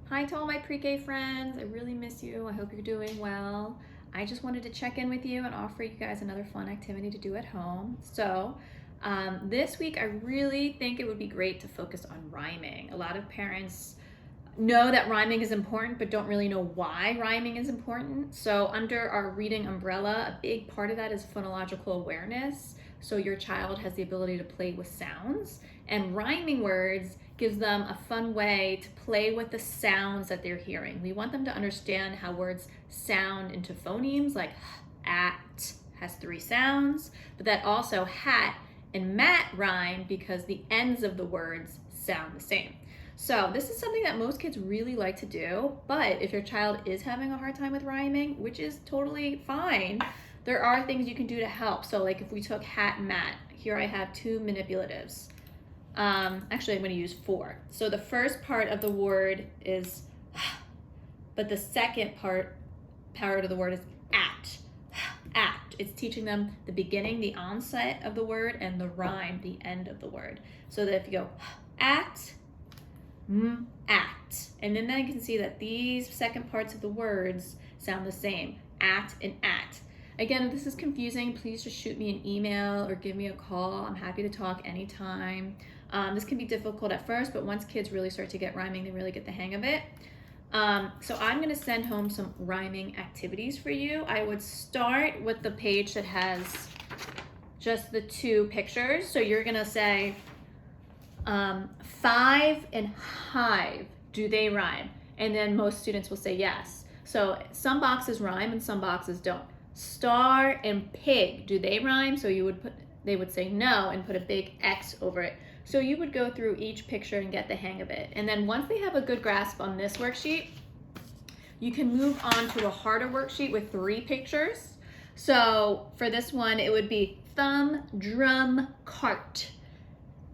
Hi to all my pre-K friends. I really miss you. I hope you're doing well. I just wanted to check in with you and offer you guys another fun activity to do at home. This week I really think it would be great to focus on rhyming. A lot of parents know that rhyming is important but don't really know why rhyming is important. So under our reading umbrella, a big part of that is phonological awareness. So your child has the ability to play with sounds, and rhyming words gives them a fun way to play with the sounds that they're hearing. We want them to understand how words sound into phonemes, like at has 3 sounds, but that also hat and mat rhyme because the ends of the words sound the same. So this is something that most kids really like to do, but if your child is having a hard time with rhyming, which is totally fine, there are things you can do to help. So like if we took hat and mat, here I have 2 manipulatives. Actually I'm going to use 4. So the first part of the word is but the second part of the word is at. It's teaching them the beginning, the onset of the word, and the rhyme, the end of the word. So that if you go at, at, and then you can see that these second parts of the words sound the same, at and at. Again, if this is confusing, please just shoot me an email or give me a call. I'm happy to talk anytime. This can be difficult at first, but once kids really start to get rhyming, they really get the hang of it. So I'm going to send home some rhyming activities for you. I would start with the page that has just the 2 pictures. So you're going to say, 5 and hive, do they rhyme? And then most students will say yes. So some boxes rhyme and some boxes don't. Star and pig, do they rhyme? So they would say no and put a big X over it. So you would go through each picture and get the hang of it. And then once they have a good grasp on this worksheet, you can move on to a harder worksheet with 3 pictures. So for this one, it would be thumb, drum, cart.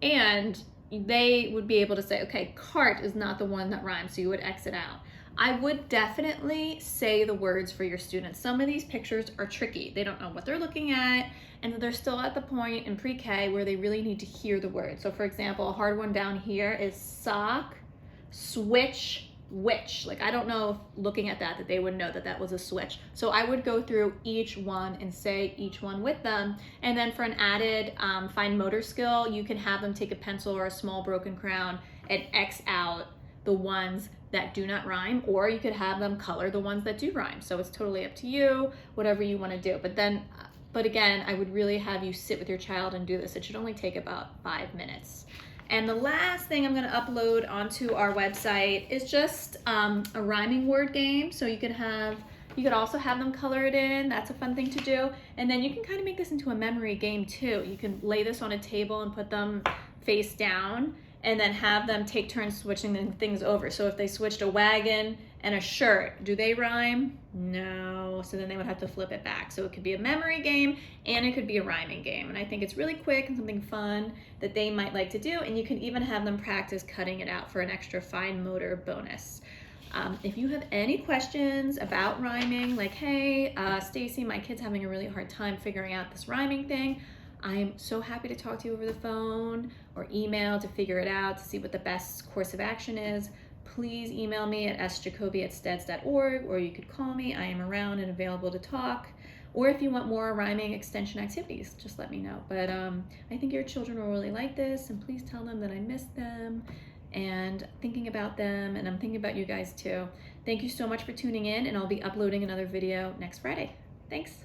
And they would be able to say, okay, cart is not the one that rhymes, so you would X it out. I would definitely say the words for your students. Some of these pictures are tricky. They don't know what they're looking at, and they're still at the point in pre-K where they really need to hear the word. So for example, a hard one down here is sock, switch, witch. Like I don't know if looking at that they would know that that was a switch. So I would go through each one and say each one with them. And then for an added fine motor skill, you can have them take a pencil or a small broken crown and X out the ones that do not rhyme, or you could have them color the ones that do rhyme. So it's totally up to you, whatever you want to do. But again, I would really have you sit with your child and do this. It should only take about 5 minutes. And the last thing I'm going to upload onto our website is just a rhyming word game. So you could also have them color it in. That's a fun thing to do. And then you can kind of make this into a memory game too. You can lay this on a table and put them face down and then have them take turns switching things over. So if they switched a wagon and a shirt, do they rhyme? No. So then they would have to flip it back. So it could be a memory game and it could be a rhyming game. And I think it's really quick and something fun that they might like to do. And you can even have them practice cutting it out for an extra fine motor bonus. If you have any questions about rhyming, like, hey, Stacie, my kid's having a really hard time figuring out this rhyming thing, I'm so happy to talk to you over the phone or email to figure it out, to see what the best course of action is. Please email me at sjacoby@steds.org, or you could call me. I am around and available to talk. Or if you want more rhyming extension activities, just let me know. But I think your children will really like this, and please tell them that I miss them and thinking about them, and I'm thinking about you guys too. Thank you so much for tuning in, and I'll be uploading another video next Friday. Thanks.